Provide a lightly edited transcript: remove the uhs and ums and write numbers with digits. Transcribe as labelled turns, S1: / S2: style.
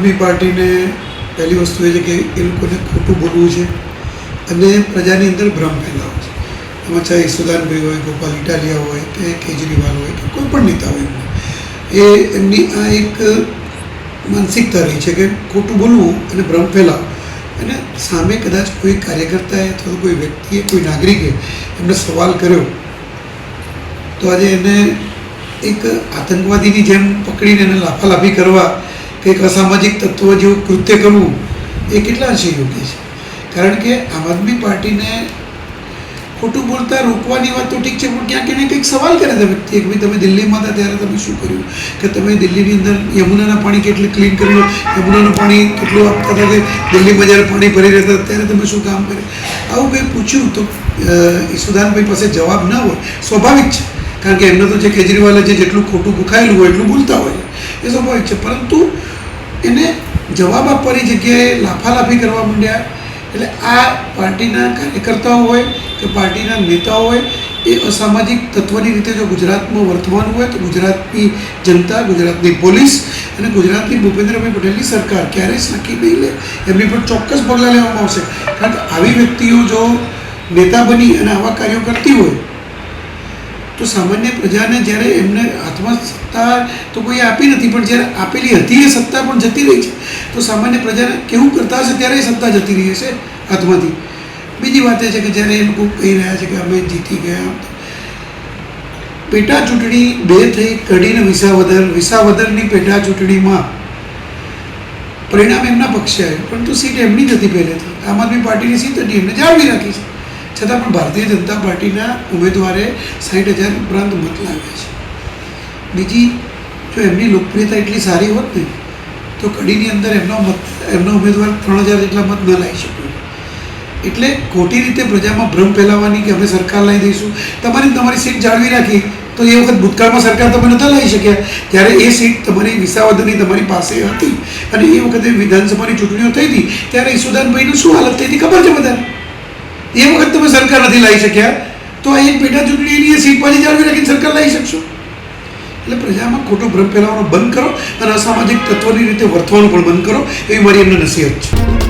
S1: આદમી પાર્ટીને પહેલી વસ્તુ એ છે કે એ લોકોને ખોટું બોલવું છે અને પ્રજાની અંદર ભ્રમ ફેલાવો છે. એમાં ચાહે યશુદાનભાઈ હોય, ગોપાલ ઇટાલિયા હોય કે કેજરીવાલ હોય કે કોઈ પણ નેતા હોય, એમની આ એક માનસિકતા રહી છે કે ખોટું બોલવું અને ભ્રમ ફેલાવો. અને સામે કદાચ કોઈ કાર્યકર્તાએ અથવા તો કોઈ વ્યક્તિએ, કોઈ નાગરિકે એમને સવાલ કર્યો તો આજે એને એક આતંકવાદીની જેમ પકડીને એને લાફાલાફી કરવા કે એક અસામાજિક તત્વ જેવું કૃત્ય કરવું એ કેટલા અંશે યોગ્ય છે? કારણ કે આમ આદમી પાર્ટીને ખોટું બોલતા રોકવાની વાત તો ઠીક છે, પણ ક્યાંક એને કંઈક સવાલ કરે છે વ્યક્તિ કે ભાઈ તમે દિલ્હીમાં હતા ત્યારે તમે શું કર્યું, કે તમે દિલ્હીની અંદર યમુનાના પાણી કેટલી ક્લીન કર્યું, યમુનાનું પાણી કેટલું આપતા હતા, કે દિલ્હીમાં જ્યારે પાણી ભરી રહેતા ત્યારે તમે શું કામ કર્યું. આવું કંઈ પૂછ્યું તો યશુદાનભાઈ પાસે જવાબ ન હોય, સ્વાભાવિક છે. કારણ કે એમને તો જે કેજરીવાલે જેટલું ખોટું ભૂખાયેલું હોય એટલું બોલતા હોય એ સ્વાભાવિક છે. પરંતુ એને જવાબ આપવાની જગ્યાએ લાફાલાફી કરવા માંડ્યા. એટલે આ પાર્ટીના કાર્યકર્તાઓ હોય કે પાર્ટીના નેતાઓ હોય એ અસામાજિક તત્વની રીતે જો ગુજરાતમાં વર્તવાનું હોય તો ગુજરાતની જનતા, ગુજરાતની પોલીસ અને ગુજરાતની ભૂપેન્દ્રભાઈ પટેલની સરકાર ક્યારેય સાંકી નહીં લે. એમની પર ચોક્કસ પગલાં લેવામાં આવશે. કારણ કે આવી વ્યક્તિઓ જો નેતા બની અને આવા કાર્યો કરતી હોય તો સામાન્ય પ્રજાને જ્યારે એમને હાથમાં સત્તા તો કોઈ આપી નથી, પણ જ્યારે આપેલી હતી એ સત્તા પણ જતી રહી છે તો સામાન્ય પ્રજાને કેવું કરતા હશે ત્યારે એ સત્તા જતી રહી હશે હાથમાંથી. બીજી વાત એ છે કે જ્યારે એ લોકો કહી રહ્યા છે કે અમે જીતી ગયા, પેટા ચૂંટણી 2 થઈ, કડીને વિસાવદરની પેટા ચૂંટણીમાં પરિણામ એમના પક્ષે આવ્યું, પરંતુ સીટ એમની જ હતી પહેલેથી. આમ આદમી પાર્ટીની સીટ હતી, એમને જાળવી રાખી છે. છતાં પણ ભારતીય જનતા પાર્ટીના ઉમેદવારે 60,000 ઉપરાંત મત લાવ્યા છે. બીજી, જો એમની લોકપ્રિયતા એટલી સારી હોત ને તો કડીની અંદર એમનો ઉમેદવાર 3,000 જેટલા મત ન લાવી શક્યો. એટલે ખોટી રીતે પ્રજામાં ભ્રમ ફેલાવવાની કે અમે સરકાર લાવી દઈશું, તમારી સીટ જાળવી રાખી તો એ વખત ભૂતકાળમાં સરકાર તમે નહોતા લાવી શક્યા. ત્યારે એ સીટ તમારી વિસાવદરની તમારી પાસે હતી અને એ વખતે વિધાનસભાની ચૂંટણીઓ થઈ હતી ત્યારે યશુદાનભાઈનું શું હાલત થઈ હતી ખબર છે બધાને. એ વખત તમે સરકાર નથી લાવી શક્યા તો આ એક પેટા ચૂંટણીની એ સીટ પાછી જાળવી રાખીને સરકાર લાવી શકશો. એટલે પ્રજામાં ખોટો ભ્રમ ફેલાવવાનો બંધ કરો અને અસામાજિક તત્વોની રીતે વર્તવાનું પણ બંધ કરો, એવી મારી એમને નસીહત છે.